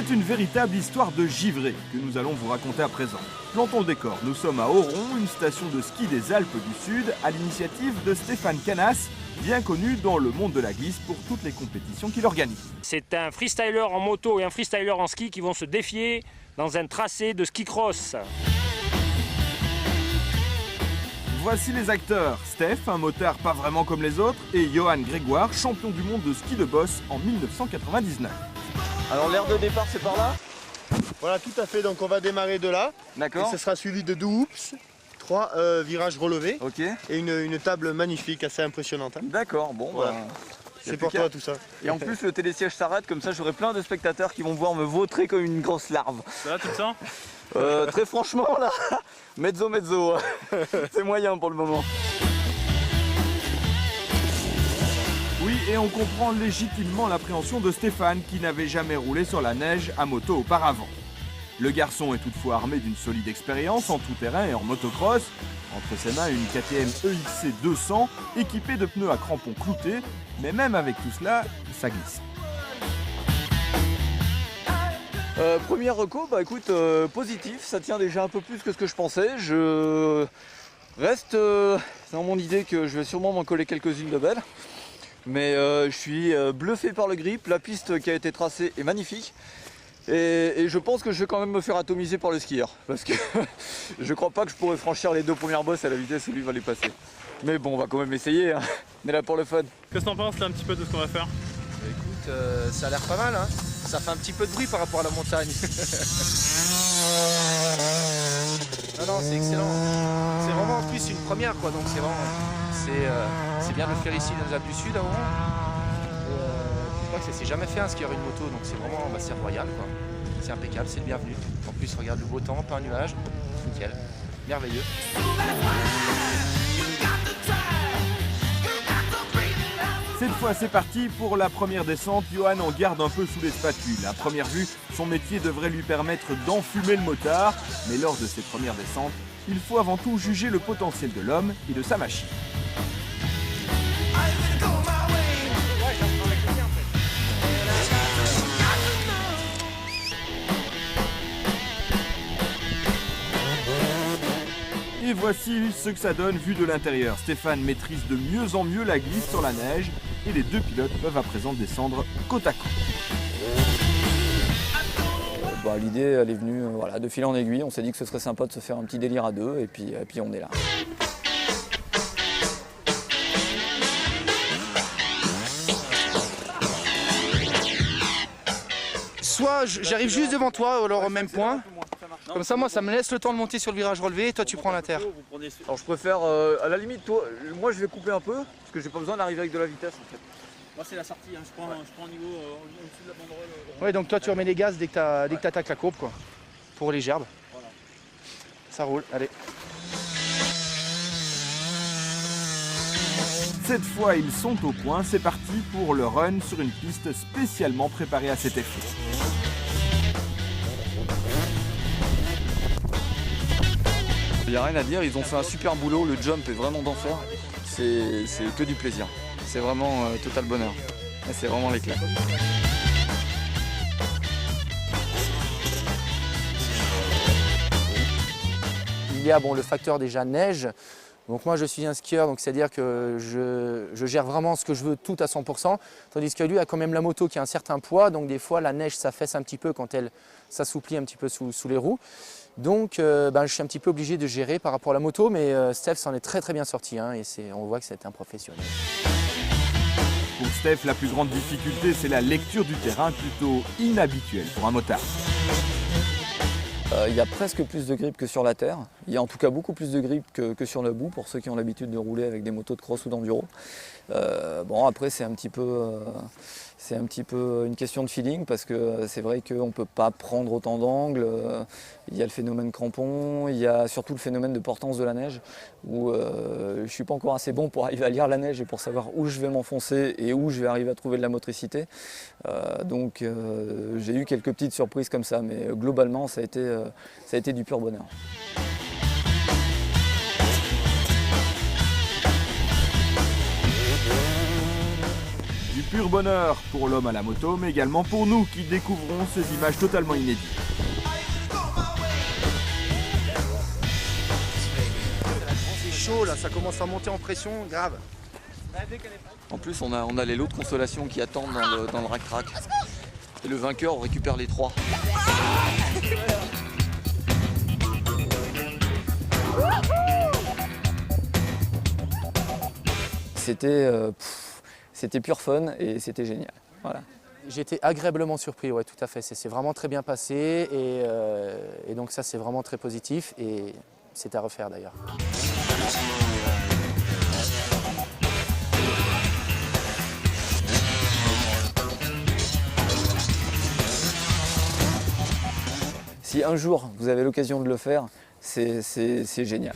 C'est une véritable histoire de givré que nous allons vous raconter à présent. Plantons le décor, nous sommes à Oron, une station de ski des Alpes du Sud, à l'initiative de Stéphane Canas, bien connu dans le monde de la glisse pour toutes les compétitions qu'il organise. C'est un freestyler en moto et un freestyler en ski qui vont se défier dans un tracé de ski cross. Voici les acteurs, Steph, un motard pas vraiment comme les autres, et Johan Grégoire, champion du monde de ski de boss en 1999. Alors l'aire de départ c'est par là? Voilà, tout à fait, donc on va démarrer de là. D'accord. Et ce sera suivi de 2 hoops, 3 virages relevés Ok. et une table magnifique, assez impressionnante. Hein. D'accord, bon Voilà. bah, C'est pour toi tout ça. Et en plus le télésiège s'arrête, comme ça j'aurai plein de spectateurs qui vont voir me vautrer comme une grosse larve. Ça va, tu te sens? Très franchement là, mezzo. C'est moyen pour le moment. Oui, et on comprend légitimement l'appréhension de Stéphane qui n'avait jamais roulé sur la neige à moto auparavant. Le garçon est toutefois armé d'une solide expérience en tout-terrain et en motocross. Entre ses mains, une KTM EXC 200 équipée de pneus à crampons cloutés, mais même avec tout cela, ça glisse. Premier reco, bah écoute, positif, ça tient déjà un peu plus que ce que je pensais. Je reste dans mon idée que je vais sûrement m'en coller quelques-unes de belles. Mais je suis bluffé par le grip, la piste qui a été tracée est magnifique. Et je pense que je vais quand même me faire atomiser par le skieur. Parce que je crois pas que je pourrais franchir les 2 premières bosses à la vitesse où lui va les passer. Mais bon, on va quand même essayer, hein. On est là pour le fun. Qu'est-ce que t'en penses là un petit peu de ce qu'on va faire? Écoute, ça a l'air pas mal, hein. Ça fait un petit peu de bruit par rapport à la montagne. Non, c'est excellent. C'est vraiment en plus une première, quoi. Donc c'est vraiment, c'est bien de le faire ici dans les Alpes du Sud, à Oran. Je crois que c'est jamais fait un skieur une moto, donc c'est vraiment, c'est royal, quoi. C'est impeccable, c'est le bienvenu. En plus, regarde le beau temps, pas un nuage, nickel, merveilleux. Cette fois, c'est parti pour la première descente. Johan en garde un peu sous les spatules. À première vue, son métier devrait lui permettre d'enfumer le motard. Mais lors de ces premières descentes, il faut avant tout juger le potentiel de l'homme et de sa machine. Et voici ce que ça donne vu de l'intérieur. Stéphane maîtrise de mieux en mieux la glisse sur la neige et les 2 pilotes peuvent à présent descendre côte à côte. L'idée elle est venue voilà, de fil en aiguille, on s'est dit que ce serait sympa de se faire un petit délire à 2 et puis on est là. Soit j'arrive juste devant toi, ou alors au même point. Comme ça, moi, ça me laisse le temps de monter sur le virage relevé et toi, tu prends la terre. Alors je préfère, à la limite, toi, moi je vais couper un peu, parce que j'ai pas besoin d'arriver avec de la vitesse en fait. Moi c'est la sortie, hein. je prends au niveau au-dessus de la banderole. Ouais, donc toi, tu remets les gaz dès que t'attaques la courbe, quoi. Pour les gerbes. Voilà. Ça roule, allez. Cette fois, ils sont au point. C'est parti pour le run sur une piste spécialement préparée à cet effet. Il n'y a rien à dire, ils ont fait un super boulot, le jump est vraiment d'enfer. C'est que du plaisir. C'est vraiment total bonheur. C'est vraiment l'éclat. Il y a le facteur déjà neige. Donc moi je suis un skieur, donc c'est-à-dire que je gère vraiment ce que je veux tout à 100%, tandis que lui a quand même la moto qui a un certain poids, donc des fois la neige s'affaisse un petit peu quand elle s'assouplit un petit peu sous les roues. Donc je suis un petit peu obligé de gérer par rapport à la moto, mais Steph s'en est très bien sorti, hein, et on voit que c'est un professionnel. Pour Steph, la plus grande difficulté, c'est la lecture du terrain, plutôt inhabituelle pour un motard. Il y a presque plus de grip que sur la terre. Il y a en tout cas beaucoup plus de grip que sur le bout pour ceux qui ont l'habitude de rouler avec des motos de cross ou d'enduro. Après c'est un petit peu une question de feeling parce que c'est vrai qu'on ne peut pas prendre autant d'angles. Il y a le phénomène crampon, il y a surtout le phénomène de portance de la neige où je ne suis pas encore assez bon pour arriver à lire la neige et pour savoir où je vais m'enfoncer et où je vais arriver à trouver de la motricité. J'ai eu quelques petites surprises comme ça, mais globalement ça a été du pur bonheur. Du pur bonheur pour l'homme à la moto, mais également pour nous qui découvrons ces images totalement inédites. C'est chaud là, ça commence à monter en pression, grave. En plus, on a les lots de consolation qui attendent dans le rack-rack. Et le vainqueur, on récupère les 3. C'était pur fun et c'était génial. Voilà. J'ai été agréablement surpris, ouais, tout à fait. C'est vraiment très bien passé et donc ça, c'est vraiment très positif et c'est à refaire d'ailleurs. Si un jour vous avez l'occasion de le faire, c'est génial.